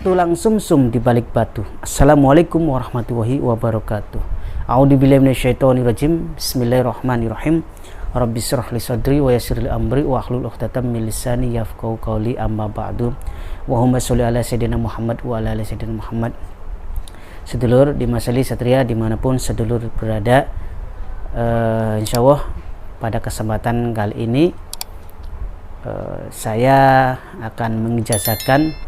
tulang sumsum di balik batu. Assalamualaikum warahmatullahi wabarakatuh. A'udzubillahi minasyaitonirrajim. Bismillahirrahmanirrahim. Rabbi shrah li sadri wa yassir li amri wa hlul 'uqdatam min lisani yafqahu qawli, amma ba'du. Allahumma sholli ala sayyidina Muhammad wa ala ali sayyidina Muhammad. Sedulur di Masali Satria dimanapun sedulur berada, insyaallah pada kesempatan kali ini saya akan mengijazakan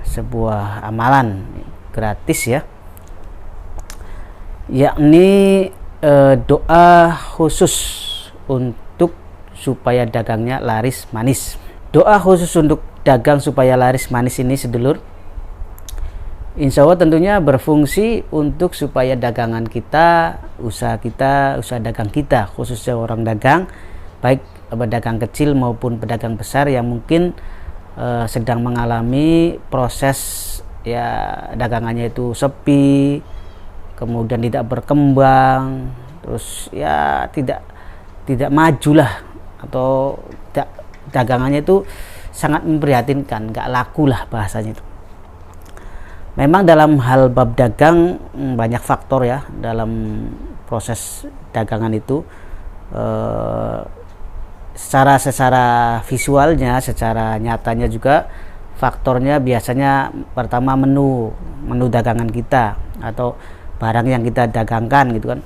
sebuah amalan gratis ya, yakni doa khusus untuk supaya dagangnya laris manis. Doa khusus untuk dagang supaya laris manis ini sedulur, insya Allah tentunya berfungsi untuk supaya dagangan kita, usaha dagang kita, khususnya orang dagang, baik pedagang kecil maupun pedagang besar yang mungkin sedang mengalami proses ya dagangannya itu sepi, kemudian tidak berkembang, terus ya tidak majulah, atau dagangannya itu sangat memprihatinkan, nggak laku lah bahasanya itu. Memang dalam hal bab dagang banyak faktor ya dalam proses dagangan itu. Secara visualnya, secara nyatanya juga faktornya biasanya pertama menu dagangan kita atau barang yang kita dagangkan gitu kan,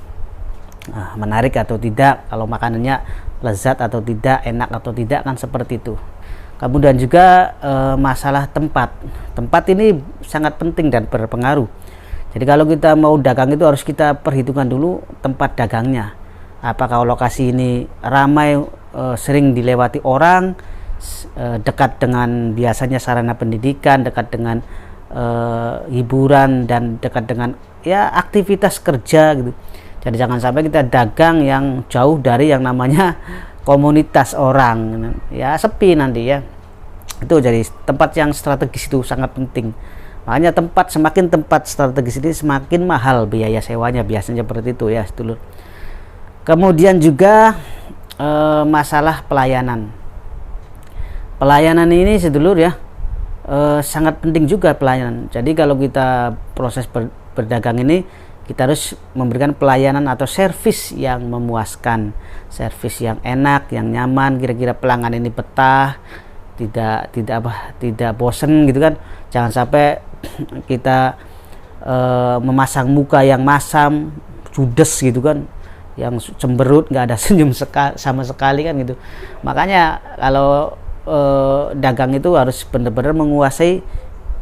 menarik atau tidak, kalau makanannya lezat atau tidak, enak atau tidak, kan seperti itu. Kemudian juga masalah tempat ini sangat penting dan berpengaruh. Jadi kalau kita mau dagang itu harus kita perhitungkan dulu tempat dagangnya. Apakah lokasi ini ramai, sering dilewati orang, dekat dengan biasanya sarana pendidikan, dekat dengan hiburan, dan dekat dengan ya aktivitas kerja gitu. Jadi jangan sampai kita dagang yang jauh dari yang namanya komunitas orang, ya sepi nanti ya. Itu jadi tempat yang strategis itu sangat penting. Makanya semakin tempat strategis ini semakin mahal biaya sewanya, biasanya seperti itu ya sedulur. Kemudian juga masalah pelayanan ini sedulur ya, sangat penting juga pelayanan. Jadi kalau kita proses berdagang ini, kita harus memberikan pelayanan atau servis yang memuaskan, servis yang enak, yang nyaman, kira-kira pelanggan ini betah, tidak bosen gitu kan. Jangan sampai kita memasang muka yang masam, judes gitu kan, yang cemberut, nggak ada senyum sama sekali kan gitu. Makanya kalau dagang itu harus benar-benar menguasai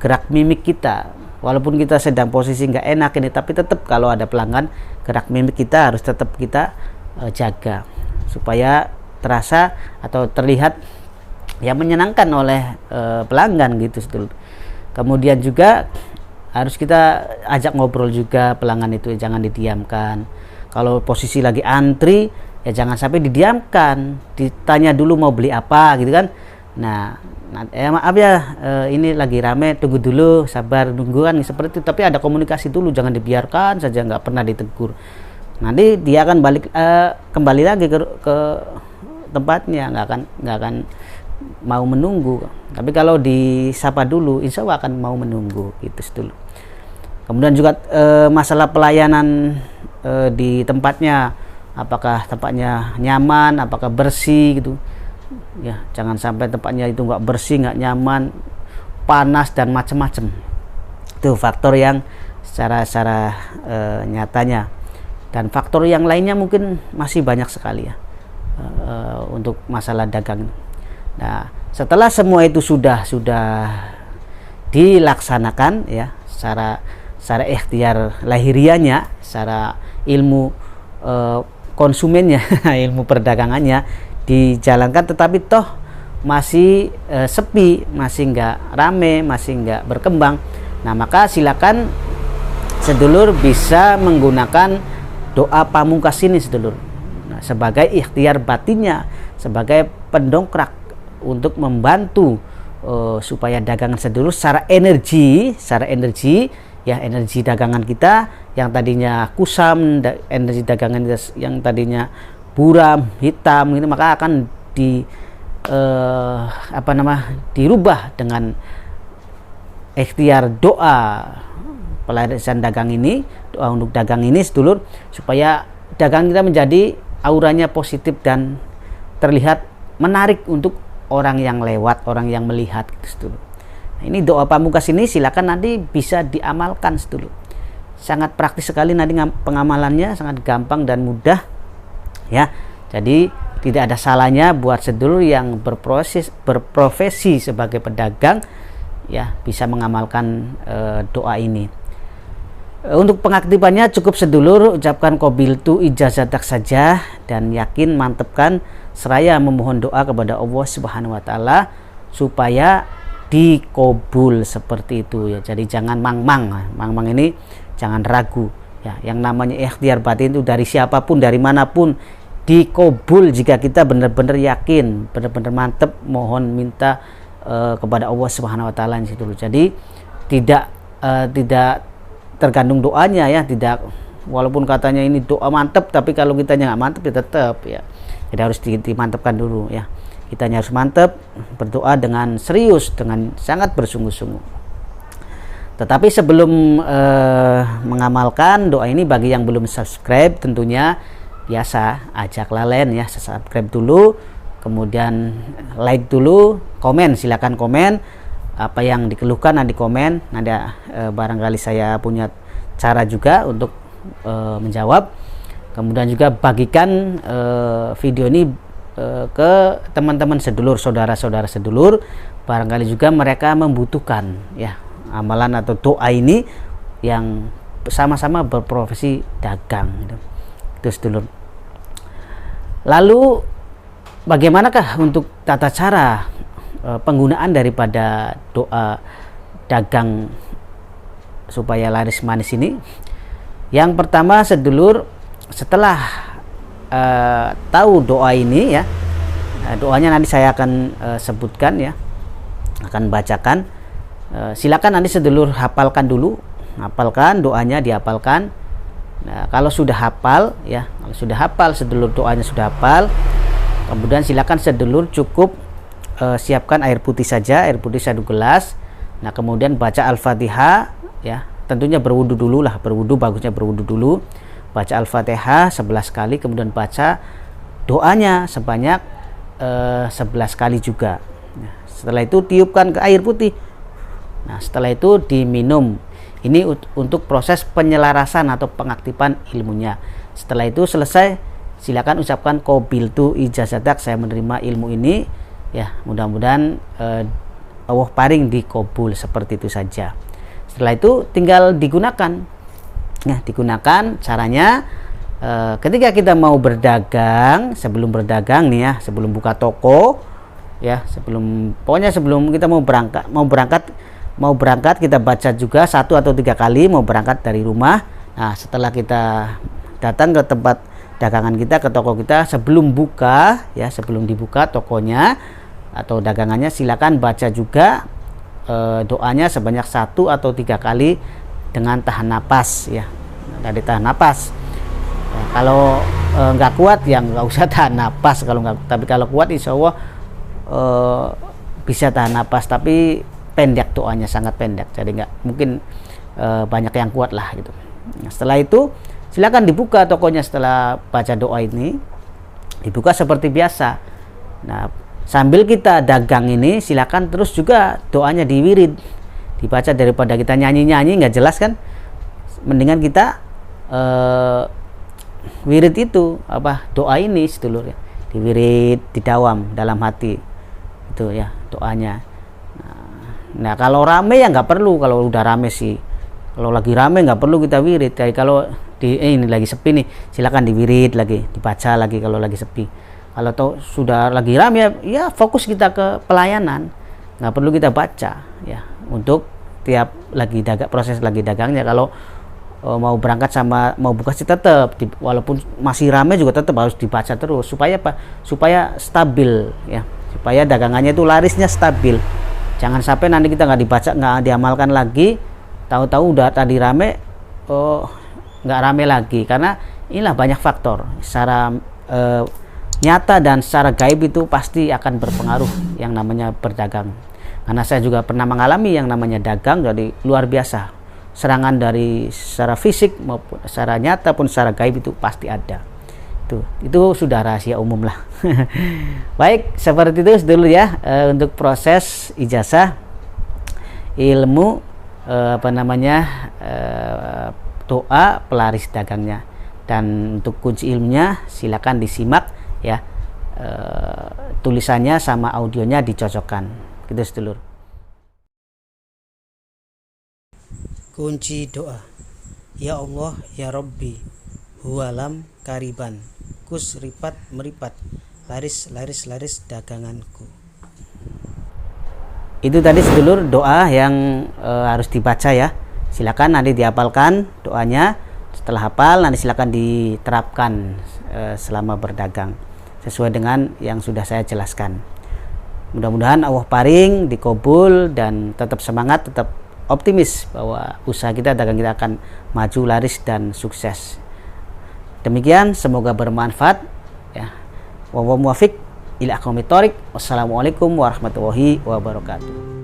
gerak mimik kita. Walaupun kita sedang posisi nggak enak ini, tapi tetap kalau ada pelanggan, gerak mimik kita harus tetap kita jaga supaya terasa atau terlihat yang menyenangkan oleh pelanggan gitu. Kemudian juga harus kita ajak ngobrol juga pelanggan itu, jangan didiamkan. Kalau posisi lagi antri ya jangan sampai didiamkan, ditanya dulu mau beli apa gitu kan. Nah maaf ya, ini lagi rame, tunggu dulu, sabar nunggu kan, seperti itu. Tapi ada komunikasi dulu, jangan dibiarkan saja nggak pernah ditegur. Nanti dia akan kembali lagi ke tempatnya, nggak akan mau menunggu. Tapi kalau disapa dulu, insya Allah akan mau menunggu gitu dulu. Kemudian juga masalah pelayanan di tempatnya, apakah tempatnya nyaman, apakah bersih gitu ya. Jangan sampai tempatnya itu nggak bersih, nggak nyaman, panas dan macam-macam. Itu faktor yang secara nyatanya. Dan faktor yang lainnya mungkin masih banyak sekali ya untuk masalah dagang. Nah setelah semua itu sudah dilaksanakan ya secara ikhtiar lahirianya, secara ilmu konsumennya, ilmu perdagangannya dijalankan, tetapi toh masih sepi, masih nggak rame, masih nggak berkembang. Nah maka silakan sedulur bisa menggunakan doa pamungkas ini sedulur, nah, sebagai ikhtiar batinnya, sebagai pendongkrak untuk membantu supaya dagangan sedulur secara energi ya, energi dagangan kita yang tadinya kusam, energi dagangan kita yang tadinya buram, hitam gitu, maka akan dirubah dengan ikhtiar doa pelarisan dagang ini, doa untuk dagang ini sedulur, supaya dagang kita menjadi auranya positif dan terlihat menarik untuk orang yang lewat, orang yang melihat sedulur. Nah, ini doa pamungkas ini silakan nanti bisa diamalkan sedulur. Sangat praktis sekali nanti pengamalannya, sangat gampang dan mudah ya. Jadi tidak ada salahnya buat sedulur yang berprofesi sebagai pedagang ya, bisa mengamalkan doa ini. Untuk pengaktifannya cukup sedulur ucapkan qabiltu ijazatak saja dan yakin mantepkan seraya memohon doa kepada Allah Subhanahu wa taala supaya dikabul seperti itu ya. Jadi jangan mang-mang ini jangan ragu ya. Yang namanya ikhtiar batin itu dari siapapun, dari manapun dikabul jika kita benar-benar yakin, benar-benar mantep mohon minta kepada Allah Subhanahu wa taala itu. Jadi tidak tergantung doanya ya, tidak, walaupun katanya ini doa mantep tapi kalau kitanya nggak mantep ya tetap ya. Jadi harus dimantepkan dulu ya. Kitanya harus mantep, berdoa dengan serius, dengan sangat bersungguh-sungguh. Tetapi sebelum mengamalkan doa ini, bagi yang belum subscribe tentunya biasa ajak lalen ya, subscribe dulu, kemudian like dulu, komen, silakan komen apa yang dikeluhkan nanti komen, nanti barangkali saya punya cara juga untuk menjawab. Kemudian juga bagikan video ini ke teman-teman sedulur, saudara-saudara sedulur, barangkali juga mereka membutuhkan ya amalan atau doa ini yang sama-sama berprofesi dagang gitu. Itu sedulur. Lalu bagaimanakah untuk tata cara penggunaan daripada doa dagang supaya laris manis ini? Yang pertama sedulur, setelah tahu doa ini ya, doanya nanti saya akan sebutkan ya, akan bacakan. Silakan nanti sedulur hafalkan dulu, hafalkan doanya, dihafalkan. Nah, kalau sudah hafal ya, kalau sudah hafal sedulur, doanya sudah hafal, kemudian silakan sedulur cukup siapkan air putih saja, air putih 1 gelas. Nah, kemudian baca Al-Fatihah ya, tentunya berwudu dulu lah, berwudu bagusnya berwudu dulu. Baca Al-Fatihah 11 kali, kemudian baca doanya sebanyak 11 kali juga. Nah, setelah itu tiupkan ke air putih. Nah, setelah itu diminum. Ini untuk proses penyelarasan atau pengaktifan ilmunya. Setelah itu selesai, silakan ucapkan qabiltu ijazatak, saya menerima ilmu ini ya, mudah-mudahan Allah paring dikabul, seperti itu saja. Setelah itu tinggal digunakan. Nah, digunakan caranya ketika kita mau berdagang, sebelum berdagang nih ya, sebelum buka toko ya, pokoknya sebelum kita mau berangkat kita baca juga 1 atau 3 kali mau berangkat dari rumah. Nah, setelah kita datang ke tempat dagangan kita, ke toko kita, sebelum buka ya, sebelum dibuka tokonya atau dagangannya, silakan baca juga doanya sebanyak 1 atau 3 kali dengan tahan napas ya, dari tahan napas ya. Kalau nggak kuat ya nggak usah tahan napas, tapi kalau kuat insya Allah bisa tahan napas, tapi pendek doanya, sangat pendek, jadi nggak mungkin banyak yang kuat lah gitu. Nah, setelah itu silakan dibuka tokonya. Setelah baca doa ini dibuka seperti biasa. Nah, sambil kita dagang ini silakan terus juga doanya diwirid, dibaca, daripada kita nyanyi-nyanyi nggak jelas kan, mendingan kita wirid itu apa, doa ini sedulur ya, diwirid, didawam dalam hati itu ya doanya. Nah, kalau rame ya nggak perlu, kalau udah rame sih, kalau lagi rame nggak perlu kita wirid. Jadi kalau ini lagi sepi nih, silakan diwirid lagi, dibaca lagi kalau lagi sepi. Kalau sudah lagi rame ya fokus kita ke pelayanan, nggak perlu kita baca ya, untuk tiap lagi proses lagi dagangnya. Kalau mau berangkat sama mau buka sih tetap walaupun masih rame juga tetap harus dibaca terus, supaya apa? Supaya stabil ya, supaya dagangannya itu larisnya stabil. Jangan sampai nanti kita nggak dibaca, nggak diamalkan lagi, tahu-tahu udah tadi rame nggak rame lagi. Karena inilah banyak faktor secara nyata dan secara gaib itu pasti akan berpengaruh yang namanya berdagang. Karena saya juga pernah mengalami yang namanya dagang, jadi luar biasa. Serangan dari secara fisik maupun secara nyata pun secara gaib itu pasti ada. Itu sudah rahasia umum lah. Baik, seperti itu dulu ya untuk proses ijazah ilmu doa pelaris dagangnya. Dan untuk kunci ilmunya silakan disimak ya, tulisannya sama audionya dicocokkan gitu sedulur. Kunci doa. Ya Allah ya Rabbi, huwalam kariban, kus ripat meripat, laris daganganku. Itu tadi sedulur doa yang harus dibaca ya. Silakan nanti dihafalkan doanya. Setelah hafal nanti silakan diterapkan selama berdagang sesuai dengan yang sudah saya jelaskan. Mudah-mudahan Allah paring, dikabul, dan tetap semangat, tetap optimis bahwa usaha kita, dagang kita akan maju, laris, dan sukses. Demikian, semoga bermanfaat ya. Wa muwafiq ila aqwamit thoriq. Wassalamualaikum warahmatullahi wabarakatuh.